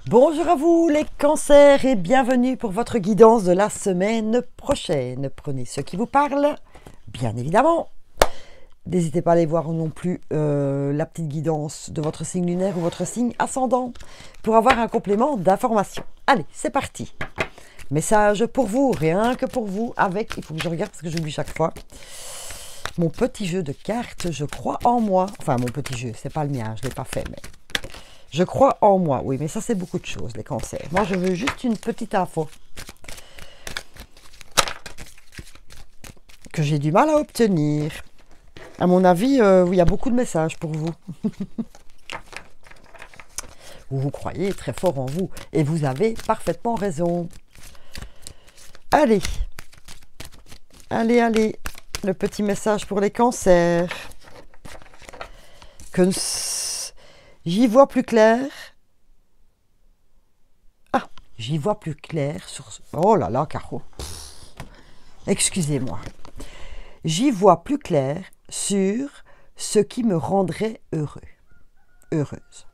Bonjour à vous les cancers et bienvenue pour votre guidance de la semaine prochaine. Prenez ce qui vous parle, bien évidemment. N'hésitez pas à aller voir non plus la petite guidance de votre signe lunaire ou votre signe ascendant pour avoir un complément d'information. Allez, c'est parti. Message pour vous, rien que pour vous, avec, il faut que je regarde parce que j'oublie chaque fois, mon petit jeu de cartes, je crois en moi. Enfin, mon petit jeu, c'est pas le mien, je ne l'ai pas fait, mais... Je crois en moi, oui, mais ça c'est beaucoup de choses, les cancers. Moi, je veux juste une petite info que j'ai du mal à obtenir. À mon avis, il y a beaucoup de messages pour vous. Vous croyez très fort en vous, et vous avez parfaitement raison. Allez, allez, le petit message pour les cancers. Que j'y vois plus clair. Ah, j'y vois plus clair sur... Oh là là, Caro. Excusez-moi. J'y vois plus clair sur ce qui me rendrait heureux. Heureuse.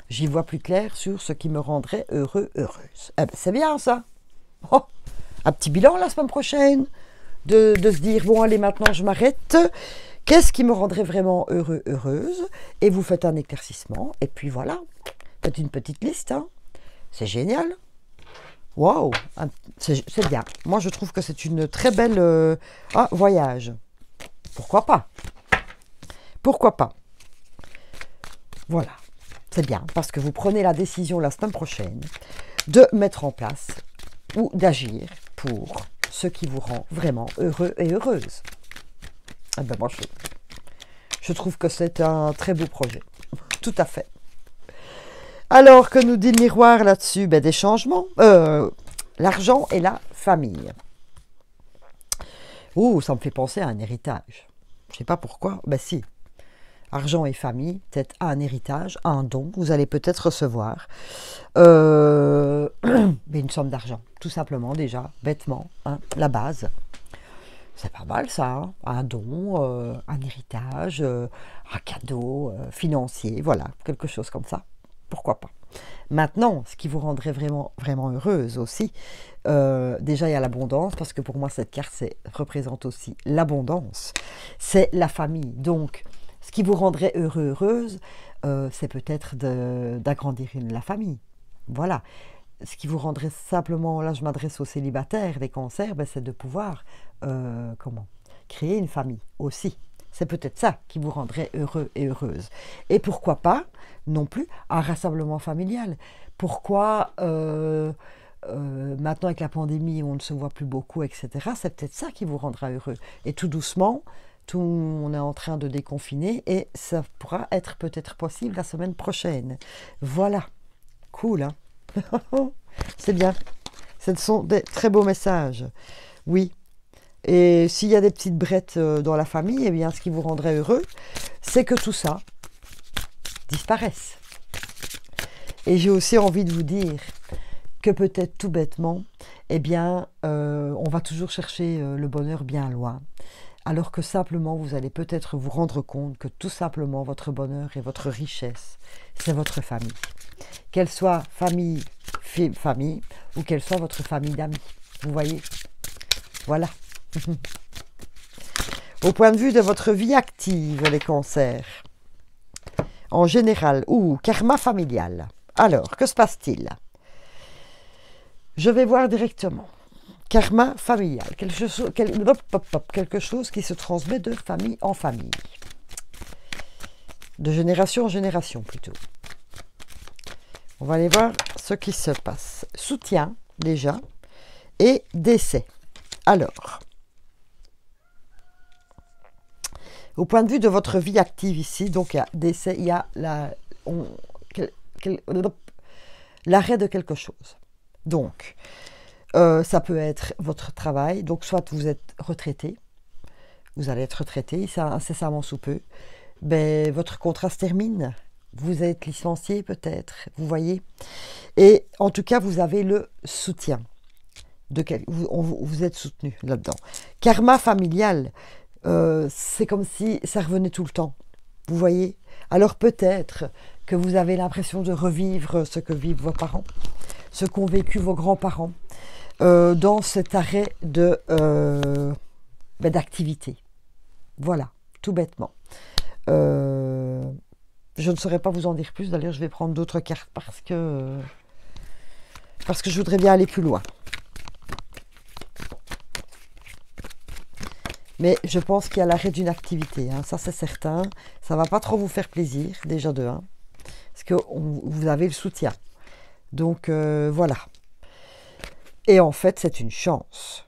J'y vois plus clair sur ce qui me rendrait heureux, heureuse. Eh ben, c'est bien ça. Oh, un petit bilan la semaine prochaine. De se dire, bon allez, maintenant je m'arrête. Qu'est-ce qui me rendrait vraiment heureux, heureuse? Et vous faites un éclaircissement. Et puis voilà, faites une petite liste. Hein. C'est génial. Waouh, c'est bien. Moi, je trouve que c'est une très belle... voyage. Pourquoi pas? Pourquoi pas? Voilà, c'est bien. Parce que vous prenez la décision la semaine prochaine de mettre en place ou d'agir pour ce qui vous rend vraiment heureux et heureuse. Eh ben moi, je trouve que c'est un très beau projet. Tout à fait. Alors, que nous dit le miroir là-dessus? Ben, des changements. L'argent et la famille. Ouh, ça me fait penser à un héritage. Je ne sais pas pourquoi. Ben si. Argent et famille, peut-être un héritage, un don. Vous allez peut-être recevoir mais une somme d'argent. Tout simplement, déjà, bêtement. Hein, la base. C'est pas mal ça, hein, un don, un héritage, un cadeau financier, voilà, quelque chose comme ça. Pourquoi pas. Maintenant, ce qui vous rendrait vraiment, vraiment heureuse aussi, déjà il y a l'abondance, parce que pour moi cette carte représente aussi l'abondance, c'est la famille. Donc, ce qui vous rendrait heureux, heureuse, c'est peut-être d'agrandir la famille. Voilà. Ce qui vous rendrait simplement, là je m'adresse aux célibataires, les cancers, ben, c'est de pouvoir créer une famille aussi. C'est peut-être ça qui vous rendrait heureux et heureuse. Et pourquoi pas, non plus, un rassemblement familial. Pourquoi, maintenant avec la pandémie, on ne se voit plus beaucoup, etc., c'est peut-être ça qui vous rendra heureux. Et tout doucement, on est en train de déconfiner et ça pourra être peut-être possible la semaine prochaine. Voilà, cool, hein. C'est bien. Ce sont des très beaux messages. Oui. Et s'il y a des petites brettes dans la famille, eh bien, ce qui vous rendrait heureux, c'est que tout ça disparaisse. Et j'ai aussi envie de vous dire que peut-être tout bêtement, eh bien, on va toujours chercher le bonheur bien loin. Alors que simplement, vous allez peut-être vous rendre compte que tout simplement, votre bonheur et votre richesse, c'est votre famille. Qu'elle soit famille ou qu'elle soit votre famille d'amis. Vous voyez? Voilà. Au point de vue de votre vie active, les cancers, en général, ou karma familial. Alors, que se passe-t-il? Je vais voir directement. Karma familial, quelque chose qui se transmet de famille en famille. De génération en génération, plutôt. On va aller voir ce qui se passe. Soutien, déjà, et décès. Alors, au point de vue de votre vie active ici, donc il y a décès, il y a l'arrêt de quelque chose. Donc, ça peut être votre travail, donc soit vous êtes retraité, vous allez être retraité, ça incessamment sous peu, ben, votre contrat se termine. Vous êtes licencié peut-être, vous voyez. Et en tout cas, vous avez le soutien. Vous êtes soutenu là-dedans. Karma familial, c'est comme si ça revenait tout le temps. Vous voyez. Alors peut-être que vous avez l'impression de revivre ce que vivent vos parents, ce qu'ont vécu vos grands-parents, dans cet arrêt d'activité. Voilà, tout bêtement. Je ne saurais pas vous en dire plus. D'ailleurs, je vais prendre d'autres cartes parce que je voudrais bien aller plus loin. Mais je pense qu'il y a l'arrêt d'une activité, hein, ça c'est certain. Ça ne va pas trop vous faire plaisir, déjà de 1, parce que vous avez le soutien. Donc voilà. Et en fait, c'est une chance.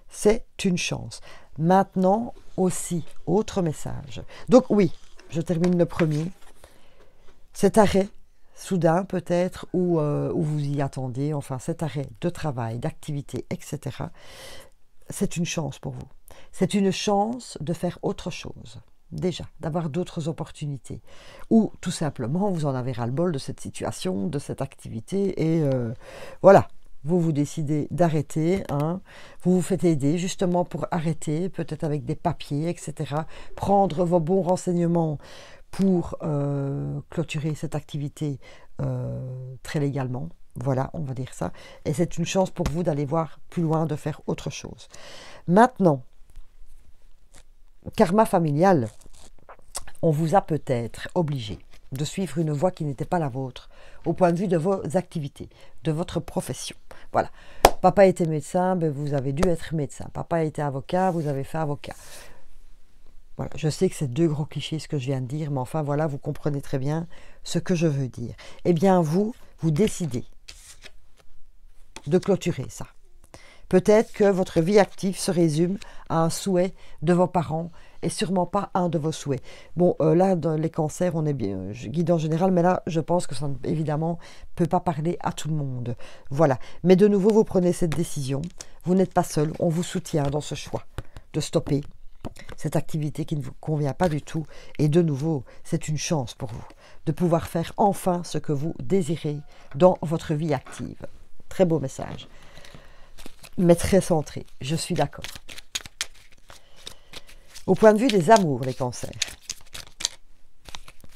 C'est une chance. Maintenant aussi, autre message. Donc oui, je termine le premier. Cet arrêt soudain peut-être, ou vous y attendiez, enfin cet arrêt de travail, d'activité, etc. C'est une chance pour vous. C'est une chance de faire autre chose, déjà, d'avoir d'autres opportunités. Ou tout simplement, vous en avez ras-le-bol de cette situation, de cette activité, et voilà, vous décidez d'arrêter, hein. Vous vous faites aider justement pour arrêter, peut-être avec des papiers, etc. Prendre vos bons renseignements pour clôturer cette activité très légalement. Voilà, on va dire ça. Et c'est une chance pour vous d'aller voir plus loin, de faire autre chose. Maintenant, karma familial, on vous a peut-être obligé de suivre une voie qui n'était pas la vôtre, au point de vue de vos activités, de votre profession. Voilà. Papa était médecin, ben vous avez dû être médecin. Papa était avocat, vous avez fait avocat. Voilà, je sais que c'est 2 gros clichés ce que je viens de dire, mais enfin voilà, vous comprenez très bien ce que je veux dire. Eh bien vous décidez de clôturer ça. Peut-être que votre vie active se résume à un souhait de vos parents et sûrement pas un de vos souhaits. Bon, là, dans les cancers, on est bien, je guide en général, mais là, je pense que ça, évidemment, peut pas parler à tout le monde. Voilà. Mais de nouveau, vous prenez cette décision. Vous n'êtes pas seul. On vous soutient dans ce choix de stopper cette activité qui ne vous convient pas du tout. Et de nouveau, c'est une chance pour vous de pouvoir faire enfin ce que vous désirez dans votre vie active. Très beau message. Mais très centré, je suis d'accord. Au point de vue des amours, les cancers,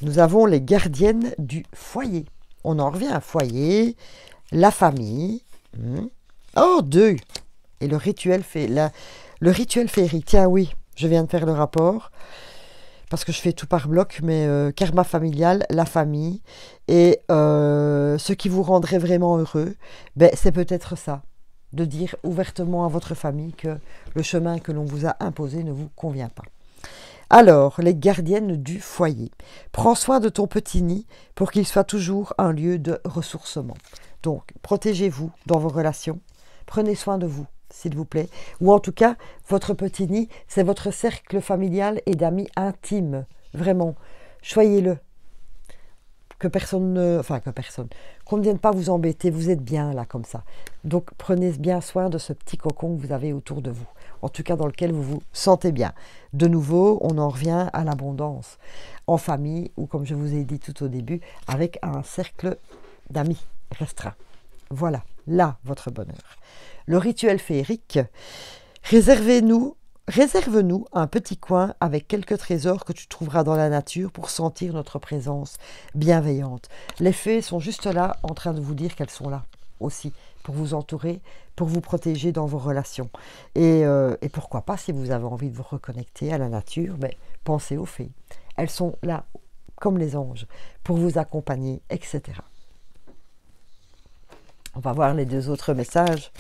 nous avons les gardiennes du foyer. On en revient à foyer, la famille. Oh, 2. Et le rituel féerique. Tiens, oui, je viens de faire le rapport. Parce que je fais tout par bloc, mais karma familial, la famille. Et ce qui vous rendrait vraiment heureux, ben, c'est peut-être ça. De dire ouvertement à votre famille que le chemin que l'on vous a imposé ne vous convient pas. Alors, les gardiennes du foyer. Prends soin de ton petit nid pour qu'il soit toujours un lieu de ressourcement. Donc, protégez-vous dans vos relations. Prenez soin de vous, s'il vous plaît. Ou en tout cas, votre petit nid, c'est votre cercle familial et d'amis intimes. Vraiment, choyez-le. Qu'on ne vienne pas vous embêter, vous êtes bien là comme ça. Donc prenez bien soin de ce petit cocon que vous avez autour de vous, en tout cas dans lequel vous vous sentez bien. De nouveau, on en revient à l'abondance, en famille ou comme je vous ai dit tout au début, avec un cercle d'amis restreint. Voilà, là votre bonheur. Le rituel féerique, réserve-nous un petit coin avec quelques trésors que tu trouveras dans la nature pour sentir notre présence bienveillante. Les fées sont juste là en train de vous dire qu'elles sont là aussi pour vous entourer, pour vous protéger dans vos relations. Et pourquoi pas, si vous avez envie de vous reconnecter à la nature, ben, pensez aux fées. Elles sont là comme les anges pour vous accompagner, etc. On va voir les 2 autres messages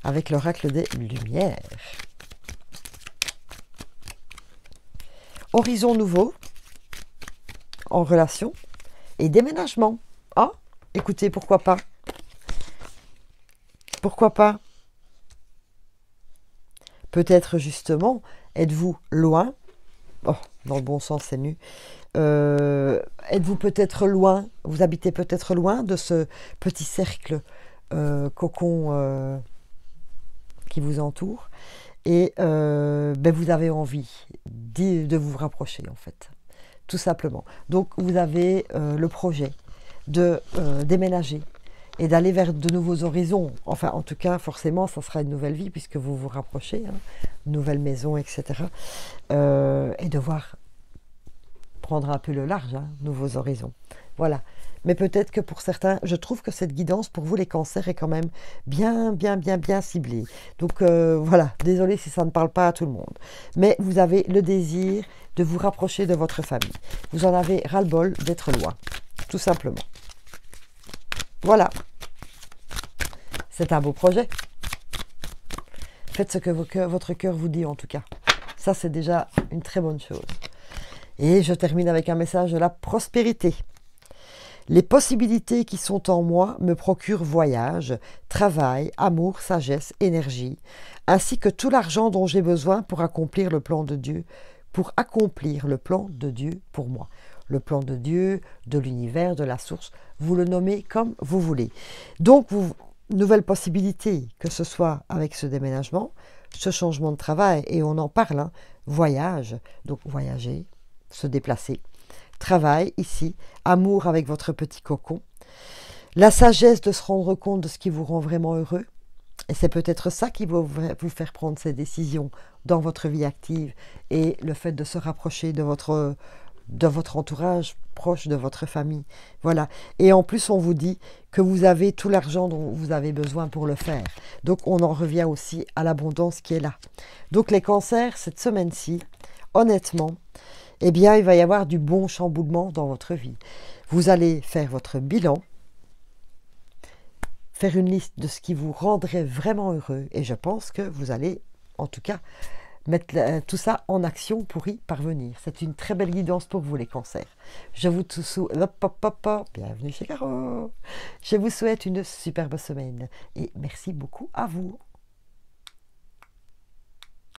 avec l'oracle des Lumières. Horizon nouveau en relation et déménagement. Ah, écoutez, pourquoi pas? Pourquoi pas? Peut-être justement, êtes-vous loin? Oh, dans le bon sens, c'est mieux. Êtes-vous peut-être loin? Vous habitez peut-être loin de ce petit cercle cocon qui vous entoure. Et ben vous avez envie de vous rapprocher, en fait, tout simplement. Donc, vous avez le projet de déménager et d'aller vers de nouveaux horizons. Enfin, en tout cas, forcément, ça sera une nouvelle vie puisque vous vous rapprochez, hein, une nouvelle maison, etc. Et devoir prendre un peu le large, hein, nouveaux horizons. Voilà. Mais peut-être que pour certains, je trouve que cette guidance pour vous les cancers est quand même bien ciblée. Donc voilà, désolé si ça ne parle pas à tout le monde. Mais vous avez le désir de vous rapprocher de votre famille. Vous en avez ras-le-bol d'être loin, tout simplement. Voilà. C'est un beau projet. Faites ce que votre cœur vous dit en tout cas. Ça, c'est déjà une très bonne chose. Et je termine avec un message de la prospérité. Les possibilités qui sont en moi me procurent voyage, travail, amour, sagesse, énergie, ainsi que tout l'argent dont j'ai besoin pour accomplir le plan de Dieu, pour moi. Le plan de Dieu, de l'univers, de la source, vous le nommez comme vous voulez. Donc, nouvelle possibilité, que ce soit avec ce déménagement, ce changement de travail, et on en parle, hein, voyage, donc voyager, se déplacer. Travail ici, amour avec votre petit cocon, la sagesse de se rendre compte de ce qui vous rend vraiment heureux, et c'est peut-être ça qui va vous faire prendre ces décisions dans votre vie active, et le fait de se rapprocher de votre entourage proche, de votre famille. Voilà. Et en plus, on vous dit que vous avez tout l'argent dont vous avez besoin pour le faire. Donc, on en revient aussi à l'abondance qui est là. Donc, les cancers, cette semaine-ci, honnêtement, eh bien, il va y avoir du bon chamboulement dans votre vie. Vous allez faire votre bilan, faire une liste de ce qui vous rendrait vraiment heureux. Et je pense que vous allez, en tout cas, mettre tout ça en action pour y parvenir. C'est une très belle guidance pour vous, les cancers. Je vous souhaite... Bienvenue chez Caro. Je vous souhaite une superbe semaine. Et merci beaucoup à vous.